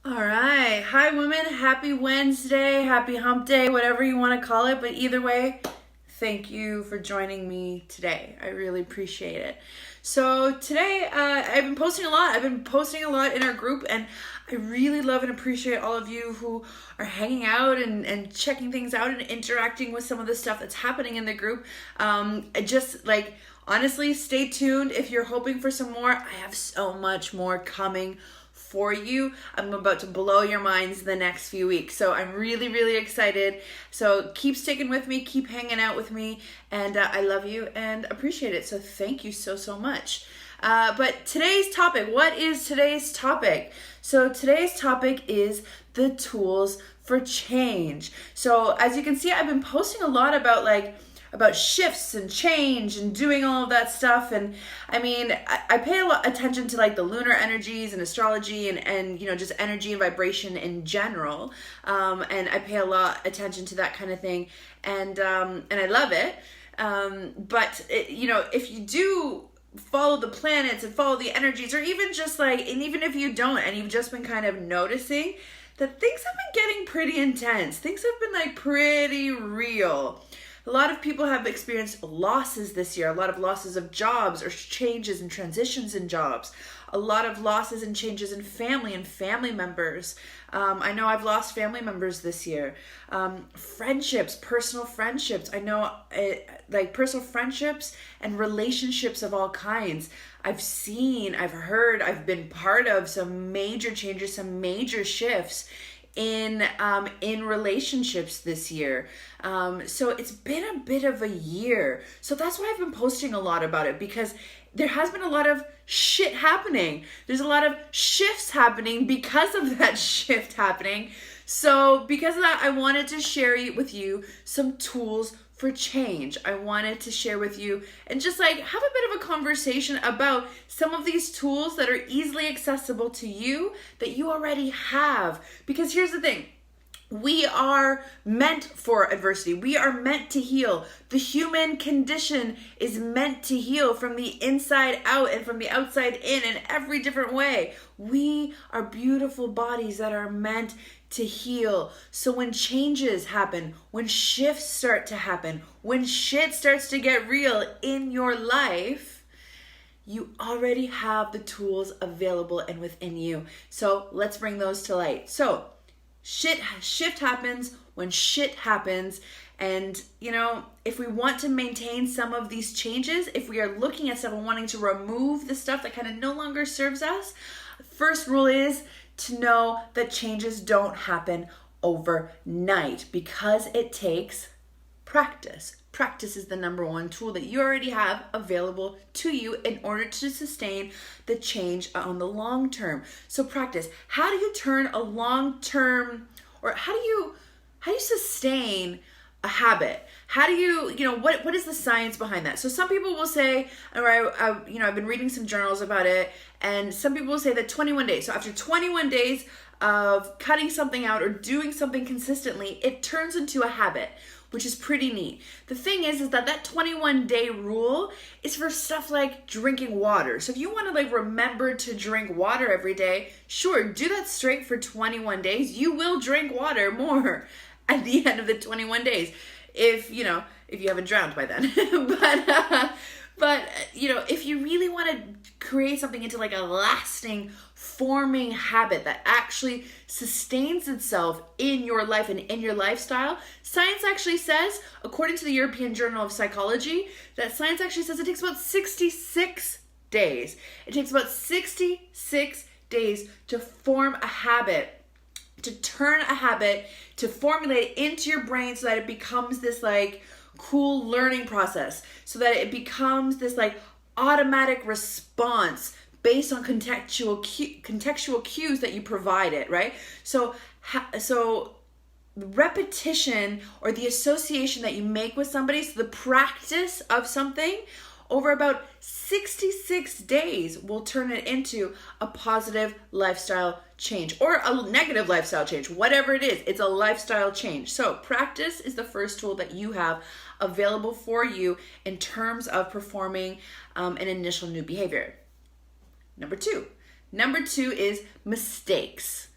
All right. Hi, women. Happy Wednesday. Happy hump day, whatever you want to call it. But either way, thank you for joining me today. I really appreciate it. So, today, I've been posting a lot. I've been posting a lot in our group, and I really love and appreciate all of you who are hanging out and checking things out and interacting with some of the stuff that's happening in the group. Just like, honestly, stay tuned if you're hoping for some more. I have so much more coming for you. I'm about to blow your minds the next few weeks. So I'm really, really excited. So keep sticking with me, keep hanging out with me, and I love you and appreciate it. So thank you so, so much. But today's topic, what is today's topic? So today's topic is the tools for change. So as you can see, I've been posting a lot about shifts and change and doing all of that stuff. And I mean, I pay a lot attention to like the lunar energies and astrology and just energy and vibration in general. And I pay a lot attention to that kind of thing. And I love it. But if you do follow the planets and follow the energies, or even just like, and even if you don't, and you've just been kind of noticing that things have been getting pretty intense, things have been like pretty real. A lot of people have experienced losses this year, a lot of losses of jobs or changes and transitions in jobs, a lot of losses and changes in family and family members. I know I've lost family members this year. Friendships, personal friendships. I know like personal friendships and relationships of all kinds. I've seen, I've heard, I've been part of some major changes, some major shifts in relationships this year. So it's been a bit of a year. So that's why I've been posting a lot about it, because there has been a lot of shit happening. There's a lot of shifts happening because of that shift happening. So because of that, I wanted to share with you some tools for change. I wanted to share with you and just like have a bit of a conversation about some of these tools that are easily accessible to you that you already have. Because here's the thing. We are meant for adversity. We are meant to heal. The human condition is meant to heal from the inside out and from the outside in every different way. We are beautiful bodies that are meant to heal. So when changes happen, when shifts start to happen, when shit starts to get real in your life, you already have the tools available and within you. So let's bring those to light. So shift happens when shit happens. And, if we want to maintain some of these changes, if we are looking at stuff and wanting to remove the stuff that kind of no longer serves us, first rule is to know that changes don't happen overnight, because it takes practice. Practice is the number one tool that you already have available to you in order to sustain the change on the long term. So practice. How do you turn a long term, or how do you sustain a habit? How do you, what is the science behind that? So some people will say, or I've been reading some journals about it, and some people will say that 21 days. So after 21 days of cutting something out or doing something consistently, it turns into a habit, which is pretty neat. The thing is that 21-day rule is for stuff like drinking water. So if you want to remember to drink water every day, sure, do that straight for 21 days. You will drink water more at the end of the 21 days, if you haven't drowned by then. but if you really want to create something into a lasting forming habit that actually sustains itself in your life and in your lifestyle, science actually says, according to the European Journal of Psychology, that science actually says it takes about 66 days. It takes about 66 days to form a habit, to turn a habit, to formulate it into your brain so that it becomes this cool learning process, so that it becomes this automatic response based on contextual cues that you provide it, right? So repetition, or the association that you make with somebody, so the practice of something over about 66 days will turn it into a positive lifestyle change, or a negative lifestyle change, whatever it is. It's a lifestyle change. So practice is the first tool that you have available for you in terms of performing an initial new behavior. Number two is mistakes.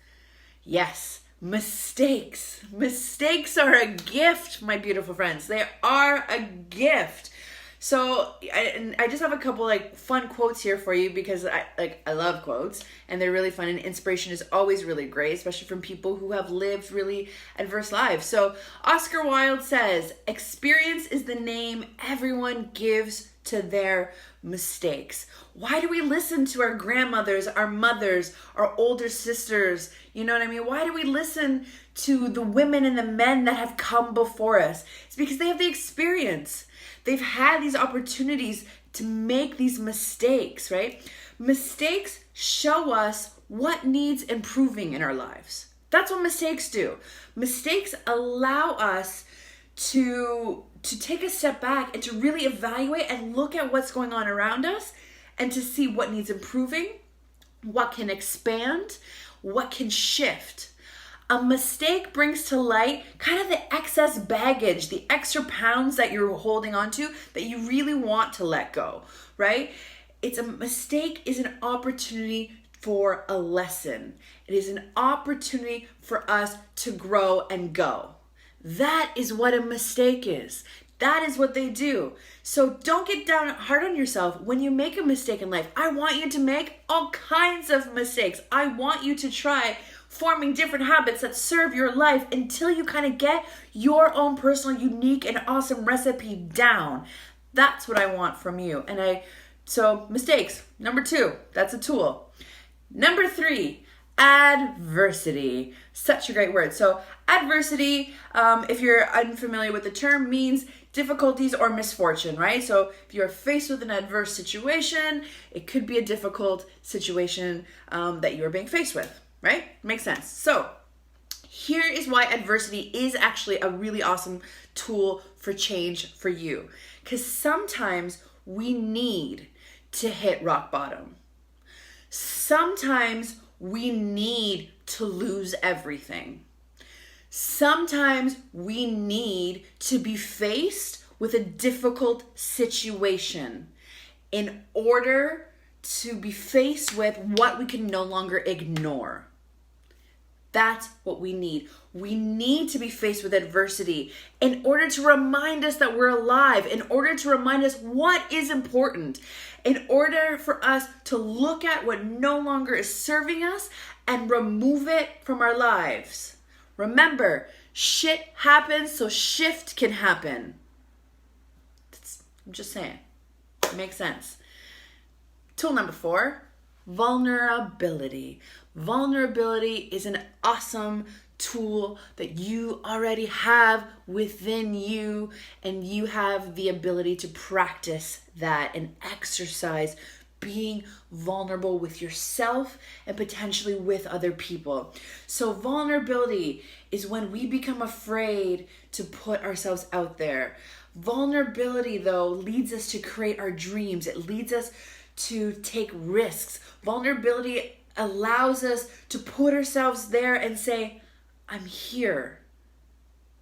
Yes, mistakes. Mistakes are a gift, my beautiful friends. They are a gift. So I just have a couple like fun quotes here for you because I love quotes and they're really fun, and inspiration is always really great, especially from people who have lived really adverse lives. So Oscar Wilde says, "Experience is the name everyone gives to their mistakes." Why do we listen to our grandmothers, our mothers, our older sisters? You know what I mean? Why do we listen to the women and the men that have come before us? It's because they have the experience. They've had these opportunities to make these mistakes, right? Mistakes show us what needs improving in our lives. That's what mistakes do. Mistakes allow us to take a step back and to really evaluate and look at what's going on around us and to see what needs improving, what can expand, what can shift. A mistake brings to light kind of the excess baggage, the extra pounds that you're holding on to that you really want to let go, right? A mistake is an opportunity for a lesson. It is an opportunity for us to grow and go. That is what a mistake is. That is what they do. So don't get down hard on yourself when you make a mistake in life. I want you to make all kinds of mistakes. I want you to try forming different habits that serve your life until you kind of get your own personal, unique, and awesome recipe down. That's what I want from you. So mistakes, number 2, that's a tool. Number 3, adversity. Such a great word. So adversity, if you're unfamiliar with the term, means difficulties or misfortune, right? So if you're faced with an adverse situation, it could be a difficult situation that you are being faced with. Right? Makes sense. So here is why adversity is actually a really awesome tool for change for you. Because sometimes we need to hit rock bottom. Sometimes we need to lose everything. Sometimes we need to be faced with a difficult situation in order to be faced with what we can no longer ignore. That's what we need. We need to be faced with adversity in order to remind us that we're alive, in order to remind us what is important, in order for us to look at what no longer is serving us and remove it from our lives. Remember, shit happens so shift can happen. I'm just saying. It makes sense. Tool number 4, vulnerability. Vulnerability is an awesome tool that you already have within you, and you have the ability to practice that and exercise being vulnerable with yourself and potentially with other people. So vulnerability is when we become afraid to put ourselves out there. Vulnerability, though, leads us to create our dreams. It leads us to take risks. Vulnerability allows us to put ourselves there and say, I'm here.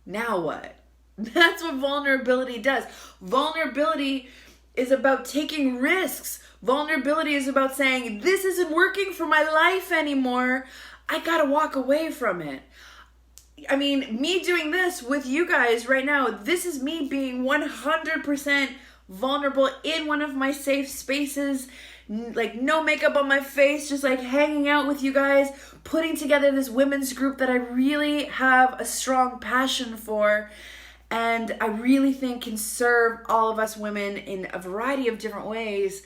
Now what? That's what vulnerability does. Vulnerability is about taking risks. Vulnerability is about saying, this isn't working for my life anymore. I gotta walk away from it. I mean, me doing this with you guys right now, this is me being 100% vulnerable in one of my safe spaces, like no makeup on my face, just like hanging out with you guys, putting together this women's group that I really have a strong passion for, and I really think can serve all of us women in a variety of different ways.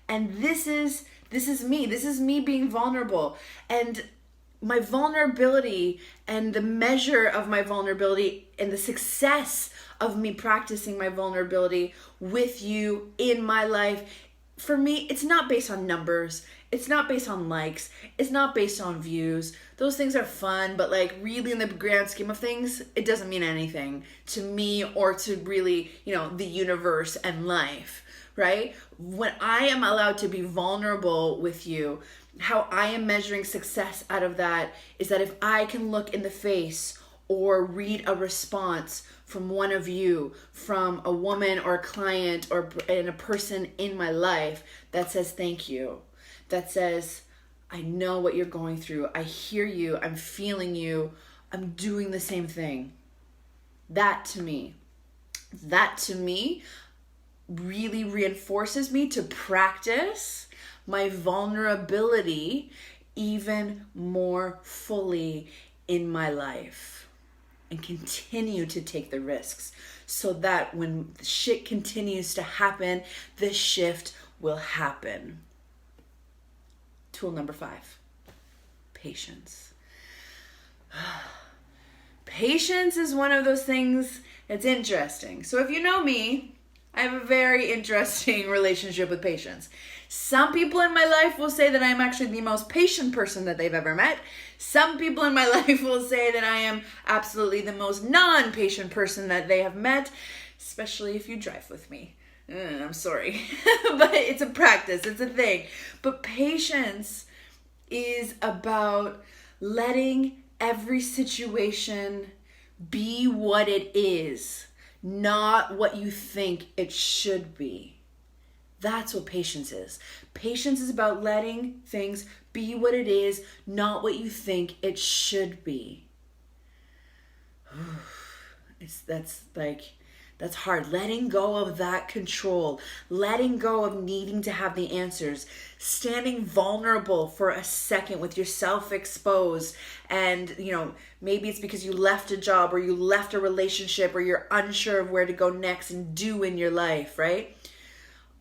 And this is me being vulnerable, and my vulnerability and the measure of my vulnerability and the success of me practicing my vulnerability with you in my life, for me, it's not based on numbers. It's not based on likes. It's not based on views. Those things are fun, but like really in the grand scheme of things, it doesn't mean anything to me or to really, the universe and life, right? When I am allowed to be vulnerable with you, how I am measuring success out of that is that if I can look in the face or read a response from one of you, from a woman or a client or a person in my life that says thank you, that says I know what you're going through. I hear you. I'm feeling you. I'm doing the same thing. That to me really reinforces me to practice my vulnerability even more fully in my life and continue to take the risks so that when shit continues to happen, the shift will happen. Tool number 5, patience. Patience is one of those things that's interesting. So if you know me, I have a very interesting relationship with patience. Some people in my life will say that I am actually the most patient person that they've ever met. Some people in my life will say that I am absolutely the most non-patient person that they have met, especially if you drive with me. I'm sorry, but it's a practice, it's a thing. But patience is about letting every situation be what it is, not what you think it should be. That's what patience is. Patience is about letting things be what it is, not what you think it should be. That's hard. Letting go of that control, letting go of needing to have the answers, standing vulnerable for a second with yourself exposed. And, maybe it's because you left a job or you left a relationship or you're unsure of where to go next and do in your life, right?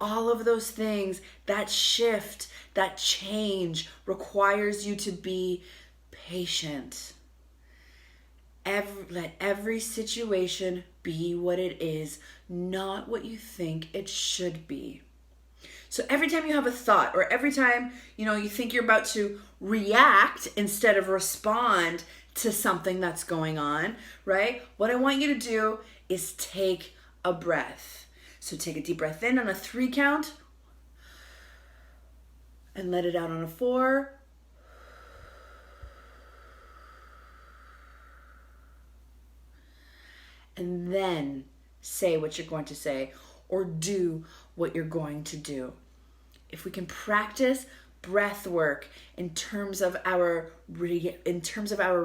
All of those things, that shift, that change requires you to be patient. Let every situation be what it is, not what you think it should be. So every time you have a thought or every time, you think you're about to react instead of respond to something that's going on, right? What I want you to do is take a breath. So take a deep breath in on a 3 count and let it out on a 4. And then say what you're going to say or do what you're going to do. If we can practice breath work in terms of our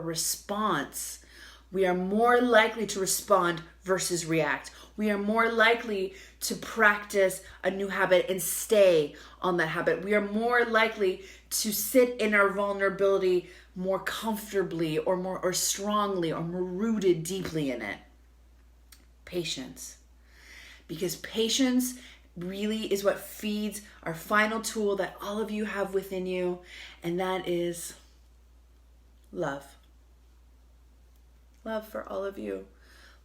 response, we are more likely to respond versus react. We are more likely to practice a new habit and stay on that habit. We are more likely to sit in our vulnerability more comfortably or strongly or more rooted deeply in it. Patience. Because patience really is what feeds our final tool that all of you have within you, and that is love. Love for all of you.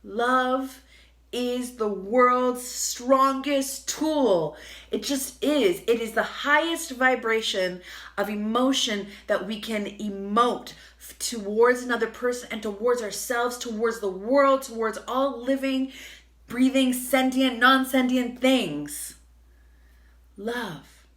Love is the world's strongest tool. It just is. It is the highest vibration of emotion that we can emote towards another person and towards ourselves, towards the world, towards all living, breathing, sentient, non-sentient things. Love.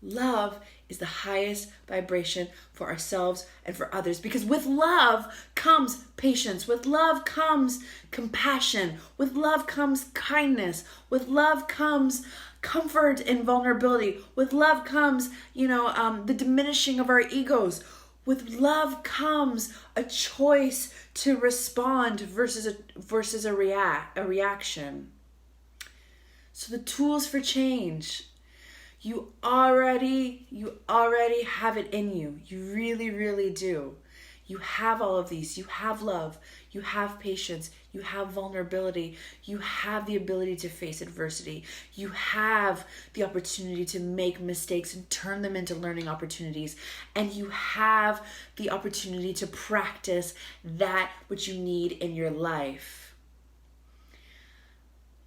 Love is the highest vibration for ourselves and for others, because with love comes patience, with love comes compassion, with love comes kindness, with love comes comfort and vulnerability, with love comes, the diminishing of our egos. With love comes a choice to respond versus a reaction. So the tools for change, you already have it in you. You really, really do. You have all of these. You have love. You have patience. You have vulnerability. You have the ability to face adversity. You have the opportunity to make mistakes and turn them into learning opportunities. And you have the opportunity to practice that which you need in your life.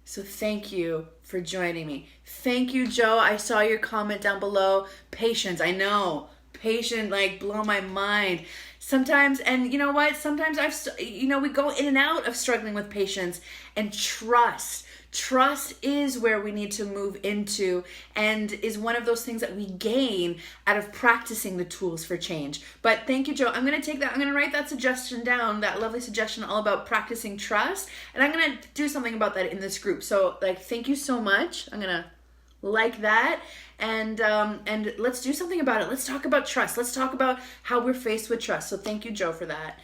So thank you for joining me. Thank you, Joe. I saw your comment down below. Patience, I know. Patient, blow my mind. Sometimes, and you know what? Sometimes we go in and out of struggling with patience and trust. Trust is where we need to move into and is one of those things that we gain out of practicing the tools for change. But thank you, Joe. I'm going to take that. I'm going to write that suggestion down, that lovely suggestion all about practicing trust. And I'm going to do something about that in this group. So thank you so much. I'm going to like that, and let's do something about it. Let's talk about trust. Let's talk about how we're faced with trust. So thank you, Joe, for that.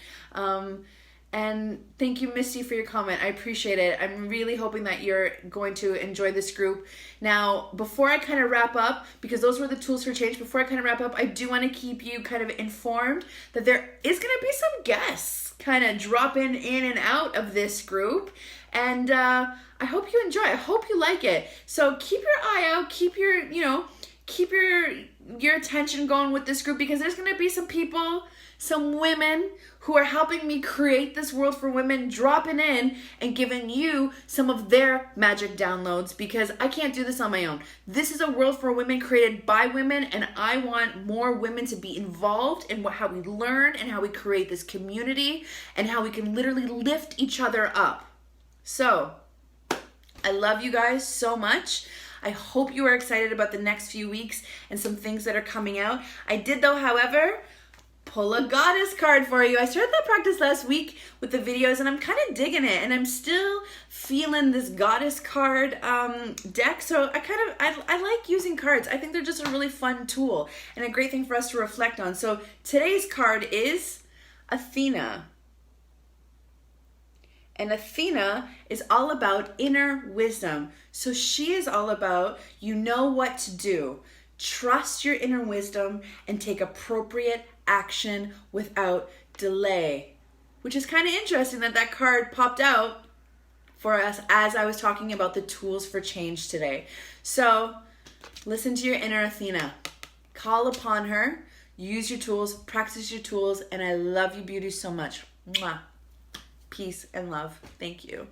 And thank you, Misty, for your comment. I appreciate it. I'm really hoping that you're going to enjoy this group. Now, before I kind of wrap up, because those were the tools for change, before I kind of wrap up, I do want to keep you kind of informed that there is going to be some guests kind of dropping in and out of this group. And I hope you enjoy. I hope you like it. So keep your eye out. Keep your, keep your attention going with this group, because there's going to be some people, some women who are helping me create this world for women, dropping in and giving you some of their magic downloads, because I can't do this on my own. This is a world for women created by women, and I want more women to be involved in how we learn and how we create this community and how we can literally lift each other up. So, I love you guys so much. I hope you are excited about the next few weeks and some things that are coming out. I did, though, however, pull a goddess card for you. I started that practice last week with the videos, and I'm kind of digging it, and I'm still feeling this goddess card deck. So I like using cards. I think they're just a really fun tool and a great thing for us to reflect on. So today's card is Athena. And Athena is all about inner wisdom. So she is all about, you know what to do. Trust your inner wisdom and take appropriate action without delay. Which is kind of interesting that that card popped out for us as I was talking about the tools for change today. So listen to your inner Athena. Call upon her. Use your tools. Practice your tools. And I love you, beauty, so much. Mwah. Peace and love. Thank you.